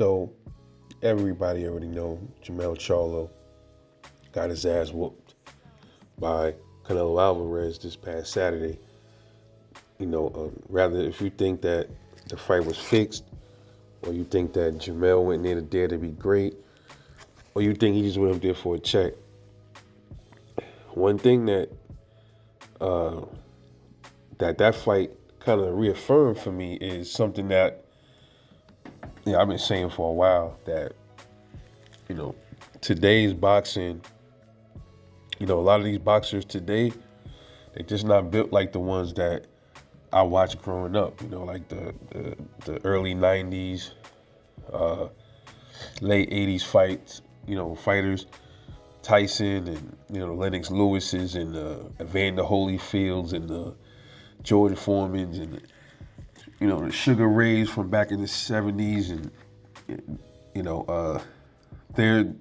So everybody already know Jermell Charlo got his ass whooped by Canelo Alvarez this past Saturday. Rather if you think that the fight was fixed, or you think that Jermell went in there to be great, or you think he just went up there for a check. One thing uh, that fight kind of reaffirmed for me is something that I've been saying for a while, that you know today's boxing, a lot of these boxers today, they're just not built like the ones that I watched growing up. Like the early '90s, uh, late '80s fights. Fighters Tyson and Lennox Lewis's and Evander Holyfields and George Foreman's and the Sugar Rays from back in the '70s, and they're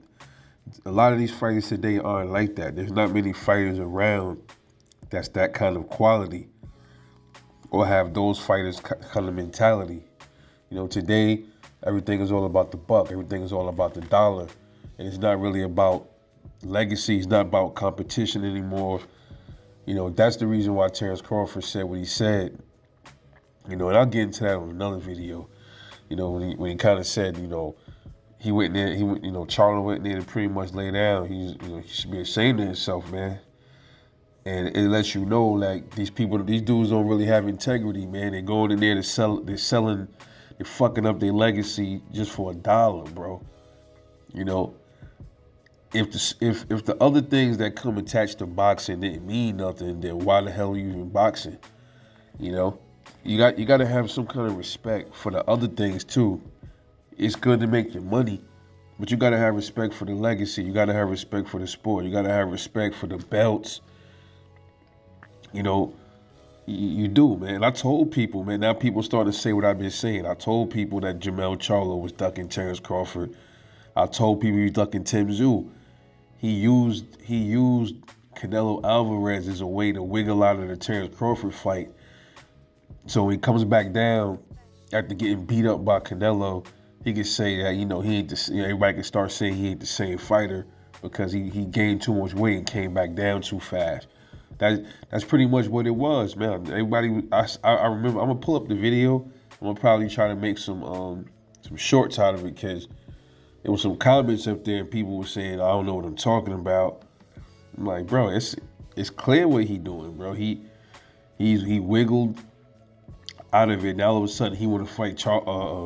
a lot of these fighters today aren't like that. There's not many fighters around that's that kind of quality or have those fighters kind of mentality. Today everything is all about the buck. Everything is all about the dollar, and it's not really about legacy. It's not about competition anymore. That's the reason why Terrence Crawford said what he said. And I'll get into that on another video. When he kind of said, he went there, Charlo went there to pretty much lay down. He should be ashamed of himself, man. And it lets you know, like, these dudes don't really have integrity, man. They're going in there to sell, they're fucking up their legacy just for $1, bro. If the other things that come attached to boxing didn't mean nothing, then why the hell are you even boxing? You got to have some kind of respect for the other things too. It's good to make your money, but you got to have respect for the legacy. You got to have respect for the sport. You got to have respect for the belts. You do, man. I told people, man. Now people start to say what I've been saying. I told people that Jermell Charlo was ducking Terrence Crawford. I told people he was ducking Tim Tszyu. He used Canelo Alvarez as a way to wiggle out of the Terrence Crawford fight. So when he comes back down after getting beat up by Canelo, he can say that, he ain't everybody can start saying he ain't the same fighter because he gained too much weight and came back down too fast. That's pretty much what it was, man. Everybody, I remember. I'm gonna pull up the video. I'm gonna probably try to make some shorts out of it, because there was some comments up there and people were saying, I don't know what I'm talking about. I'm like, bro, it's clear what he doing, bro. He wiggled out of it. Now all of a sudden he want to fight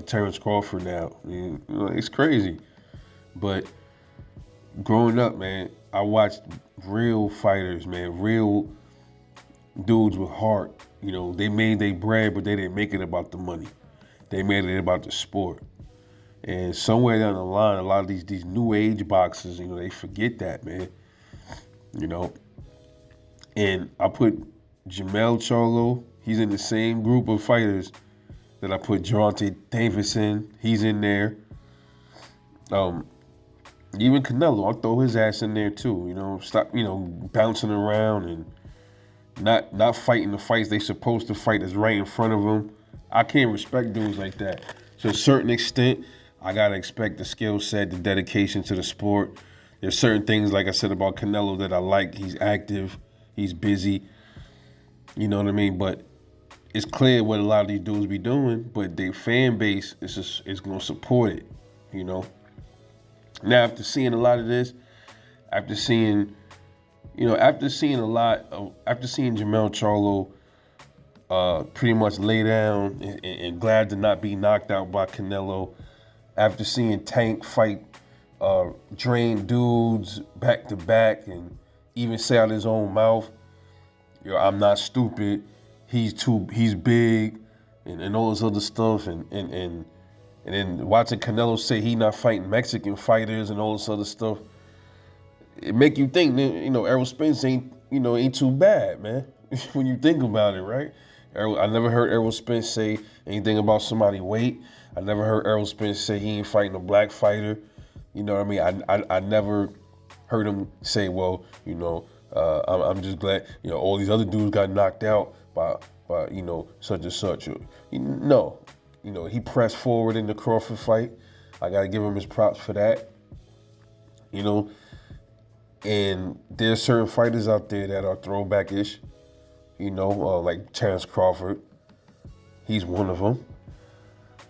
Terrence Crawford now. It's crazy. But growing up, man, I watched real fighters, man, real dudes with heart. They made their bread, but they didn't make it about the money. They made it about the sport. And somewhere down the line, a lot of these new age boxers, they forget that, man. And I put Jermell Charlo, he's in the same group of fighters that I put Gervonta Davis in. He's in there. Even Canelo, I'll throw his ass in there too. Stop, bouncing around and not fighting the fights they supposed to fight that's right in front of them. I can't respect dudes like that. To a certain extent, I gotta expect the skill set, the dedication to the sport. There's certain things, like I said about Canelo, that I like. He's active, he's busy. You know what I mean? But it's clear what a lot of these dudes be doing, but their fan base is gonna support it. Now, after seeing a lot of this, after seeing Jermell Charlo pretty much lay down and glad to not be knocked out by Canelo, after seeing Tank fight drained dudes back to back and even say out his own mouth, I'm not stupid, he's big, and all this other stuff, and then watching Canelo say he not fighting Mexican fighters and all this other stuff, it make you think, Errol Spence ain't too bad, man. When you think about it, right? I never heard Errol Spence say anything about somebody weight. I never heard Errol Spence say he ain't fighting a black fighter. You know what I mean? I never heard him say, well, I'm just glad, all these other dudes got knocked out by such and such. No. He pressed forward in the Crawford fight. I gotta give him his props for that. You know, and there's certain fighters out there that are throwback-ish. You know, like Terrence Crawford. He's one of them.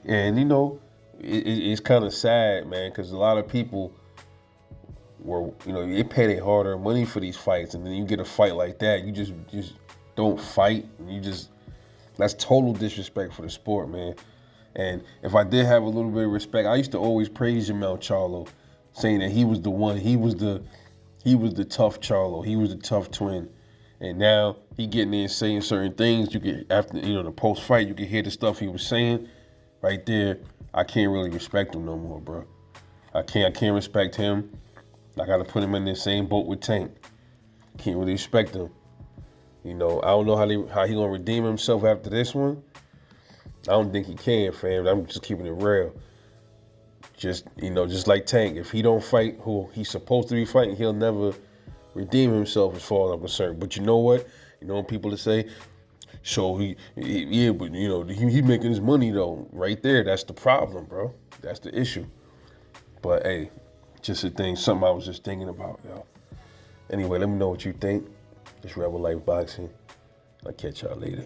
And you know, it's kind of sad, man, because a lot of people were, you know, they pay their hard-earned money for these fights, and then you get a fight like that, you just don't fight. That's total disrespect for the sport, man. And if I did have a little bit of respect, I used to always praise Jermell Charlo, saying that he was the one, he was the tough Charlo, he was the tough twin. And now he getting in saying certain things. You get after, you know, the post fight, you can hear the stuff he was saying. Right there, I can't really respect him no more, bro. I can't respect him. I gotta put him in the same boat with Tank. Can't really respect him. You know, I don't know how he gonna redeem himself after this one. I don't think he can, fam. I'm just keeping it real. Just, you know, just like Tank, if he don't fight who he's supposed to be fighting, he'll never redeem himself as far as I'm concerned. But you know what? You know what people to say? So yeah, but you know, he making his money though. Right there, that's the problem, bro. That's the issue. But hey, just a thing, something I was just thinking about, yo. Anyway, let me know what you think. It's Rebel Life Boxing. I'll catch y'all later.